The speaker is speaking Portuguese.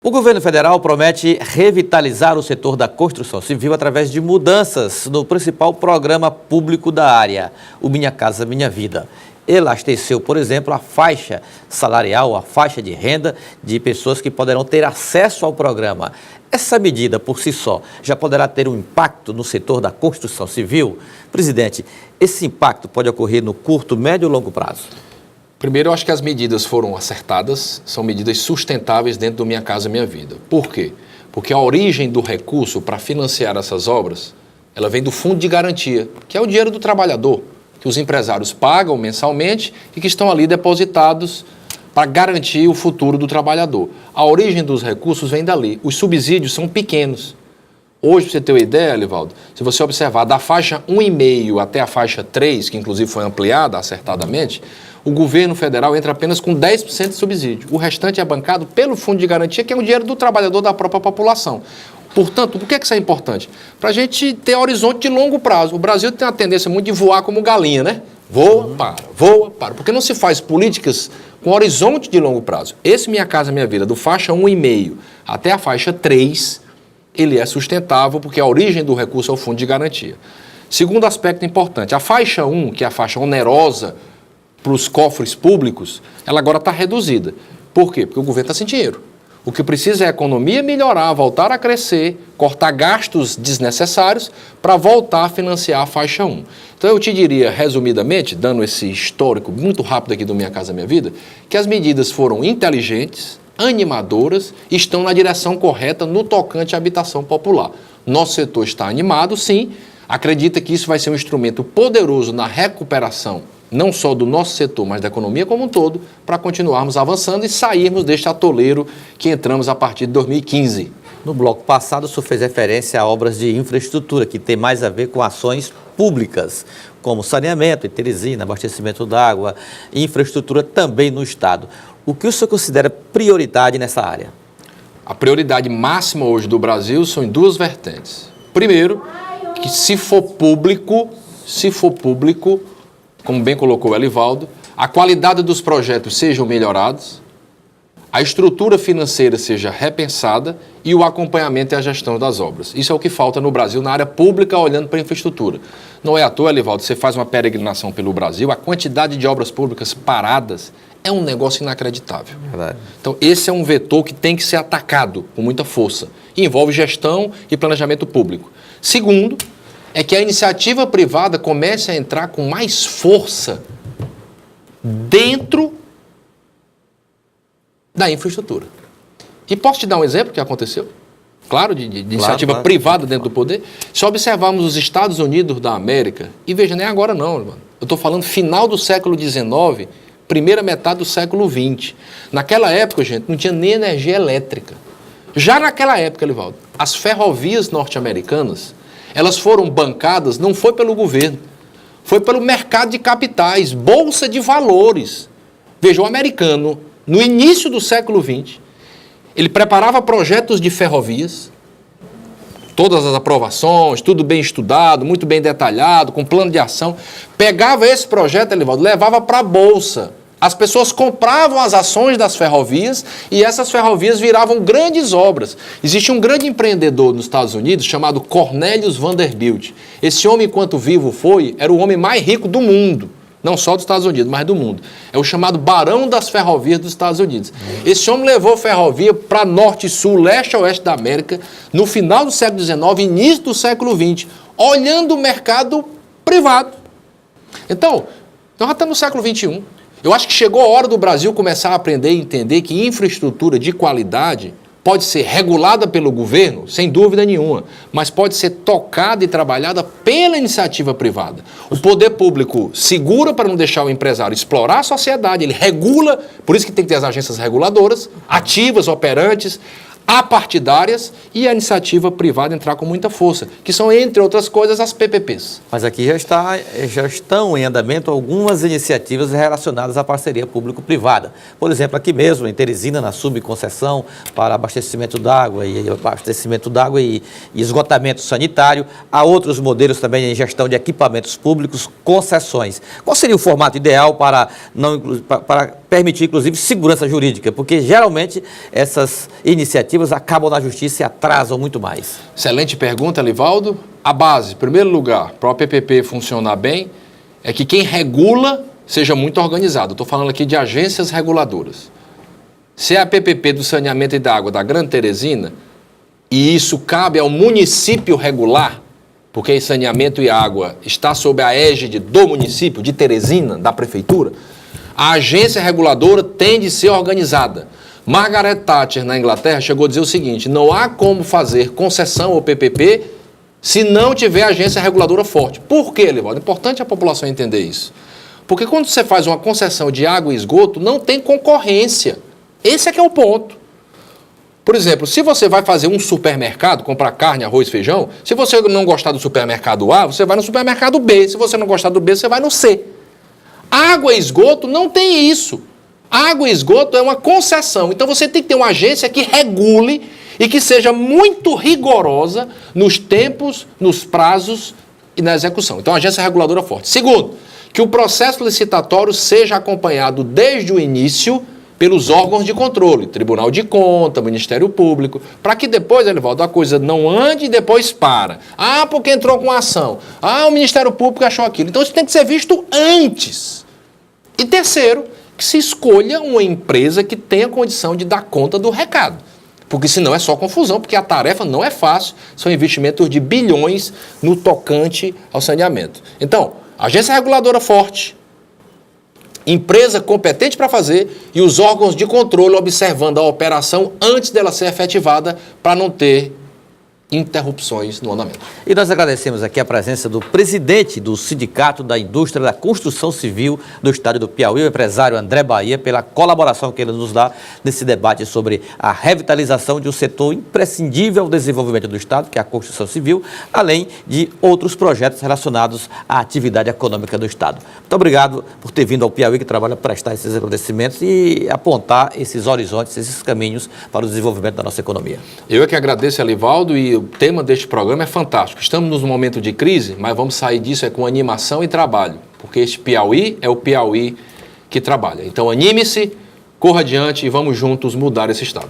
O governo federal promete revitalizar o setor da construção civil através de mudanças no principal programa público da área, o Minha Casa Minha Vida. Elasteceu, por exemplo, a faixa salarial, a faixa de renda de pessoas que poderão ter acesso ao programa. Essa medida, por si só, já poderá ter um impacto no setor da construção civil? Presidente, esse impacto pode ocorrer no curto, médio e longo prazo? Primeiro, eu acho que as medidas foram acertadas, são medidas sustentáveis dentro do Minha Casa Minha Vida. Por quê? Porque a origem do recurso para financiar essas obras, ela vem do Fundo de Garantia, que é o dinheiro do trabalhador, que os empresários pagam mensalmente e que estão ali depositados para garantir o futuro do trabalhador. A origem dos recursos vem dali. Os subsídios são pequenos. Hoje, para você ter uma ideia, Elivaldo, se você observar da faixa 1,5 até a faixa 3, que inclusive foi ampliada acertadamente, o governo federal entra apenas com 10% de subsídio. O restante é bancado pelo Fundo de Garantia, que é o dinheiro do trabalhador da própria população. Portanto, por que isso é importante? Para a gente ter horizonte de longo prazo. O Brasil tem uma tendência muito de voar como galinha, né? Voa, para. Porque não se faz políticas com horizonte de longo prazo. Esse Minha Casa Minha Vida, do faixa 1,5 até a faixa 3, ele é sustentável porque a origem do recurso é o Fundo de Garantia. Segundo aspecto importante, a faixa 1, que é a faixa onerosa para os cofres públicos, ela agora está reduzida. Por quê? Porque o governo está sem dinheiro. O que precisa é a economia melhorar, voltar a crescer, cortar gastos desnecessários para voltar a financiar a faixa 1. Então eu te diria, resumidamente, dando esse histórico muito rápido aqui do Minha Casa Minha Vida, que as medidas foram inteligentes, animadoras e estão na direção correta no tocante à habitação popular. Nosso setor está animado, sim, acredita que isso vai ser um instrumento poderoso na recuperação não só do nosso setor, mas da economia como um todo, para continuarmos avançando e sairmos deste atoleiro que entramos a partir de 2015. No bloco passado, o senhor fez referência a obras de infraestrutura, que tem mais a ver com ações públicas, como saneamento em Teresina, abastecimento d'água, infraestrutura também no Estado. O que o senhor considera prioridade nessa área? A prioridade máxima hoje do Brasil são em duas vertentes. Primeiro, que se for público, como bem colocou o Elivaldo, a qualidade dos projetos sejam melhorados, a estrutura financeira seja repensada e o acompanhamento e a gestão das obras. Isso é o que falta no Brasil, na área pública, olhando para a infraestrutura. Não é à toa, Elivaldo, você faz uma peregrinação pelo Brasil, a quantidade de obras públicas paradas é um negócio inacreditável. Verdade. Então, esse é um vetor que tem que ser atacado com muita força. E envolve gestão e planejamento público. Segundo, é que a iniciativa privada comece a entrar com mais força dentro da infraestrutura. E posso te dar um exemplo que aconteceu? Claro, de iniciativa privada dentro do poder. Se observarmos os Estados Unidos da América, e veja, nem agora não, mano. Eu estou falando final do século XIX, primeira metade do século XX. Naquela época, gente, não tinha nem energia elétrica. Já naquela época, Elivaldo, as ferrovias norte-americanas, elas foram bancadas, não foi pelo governo, foi pelo mercado de capitais, bolsa de valores. Veja, o americano, no início do século XX, ele preparava projetos de ferrovias, todas as aprovações, tudo bem estudado, muito bem detalhado, com plano de ação. Pegava esse projeto, Elivaldo, levava para a bolsa. As pessoas compravam as ações das ferrovias e essas ferrovias viravam grandes obras. Existe um grande empreendedor nos Estados Unidos chamado Cornelius Vanderbilt. Esse homem, enquanto vivo foi, era o homem mais rico do mundo. Não só dos Estados Unidos, mas do mundo. É o chamado Barão das Ferrovias dos Estados Unidos. Esse homem levou ferrovia para norte, sul, leste e oeste da América no final do século XIX, início do século XX, olhando o mercado privado. Então, nós já estamos no século XXI. Eu acho que chegou a hora do Brasil começar a aprender e entender que infraestrutura de qualidade pode ser regulada pelo governo, sem dúvida nenhuma, mas pode ser tocada e trabalhada pela iniciativa privada. O poder público segura para não deixar o empresário explorar a sociedade, ele regula, por isso que tem que ter as agências reguladoras, ativas, operantes, apartidárias e a iniciativa privada entrar com muita força, que são, entre outras coisas, as PPPs. Mas aqui já estão em andamento algumas iniciativas relacionadas à parceria público-privada. Por exemplo, aqui mesmo, em Teresina, na subconcessão para abastecimento d'água e esgotamento sanitário. Há outros modelos também em gestão de equipamentos públicos, concessões. Qual seria o formato ideal para permitir, inclusive, segurança jurídica? Porque, geralmente, essas iniciativas iniciativas acabam na justiça e atrasam muito mais? Excelente pergunta, Livaldo. A base, em primeiro lugar, para o PPP funcionar bem, é que quem regula seja muito organizado. Estou falando aqui de agências reguladoras. Se é a PPP do saneamento e da água da Grande Teresina, e isso cabe ao município regular, porque saneamento e água está sob a égide do município, de Teresina, da prefeitura, a agência reguladora tem de ser organizada. Margaret Thatcher, na Inglaterra, chegou a dizer o seguinte: não há como fazer concessão ao PPP se não tiver agência reguladora forte. Por quê, Livaldo? É importante a população entender isso. Porque quando você faz uma concessão de água e esgoto, não tem concorrência. Esse é que é o ponto. Por exemplo, se você vai fazer um supermercado, comprar carne, arroz, feijão, se você não gostar do supermercado A, você vai no supermercado B. Se você não gostar do B, você vai no C. Água e esgoto não tem isso. Água e esgoto é uma concessão. Então você tem que ter uma agência que regule e que seja muito rigorosa nos tempos, nos prazos e na execução. Então, a agência reguladora forte. Segundo, que o processo licitatório seja acompanhado desde o início pelos órgãos de controle, Tribunal de Contas, Ministério Público, para que depois, Elivaldo, a coisa não ande e depois para. Ah, porque entrou com ação. Ah, o Ministério Público achou aquilo. Então, isso tem que ser visto antes. E terceiro, que se escolha uma empresa que tenha condição de dar conta do recado. Porque senão é só confusão, porque a tarefa não é fácil, são investimentos de bilhões no tocante ao saneamento. Então, agência reguladora forte, empresa competente para fazer e os órgãos de controle observando a operação antes dela ser efetivada para não ter interrupções no andamento. E nós agradecemos aqui a presença do presidente do Sindicato da Indústria da Construção Civil do Estado do Piauí, o empresário André Bahia, pela colaboração que ele nos dá nesse debate sobre a revitalização de um setor imprescindível ao desenvolvimento do Estado, que é a construção civil, além de outros projetos relacionados à atividade econômica do Estado. Muito obrigado por ter vindo ao Piauí, que trabalha para prestar esses agradecimentos e apontar esses horizontes, esses caminhos para o desenvolvimento da nossa economia. Eu é que agradeço, Elivaldo, e o tema deste programa é fantástico. Estamos num momento de crise, mas vamos sair disso com animação e trabalho, porque este Piauí é o Piauí que trabalha. Então anime-se, corra adiante e vamos juntos mudar esse estado.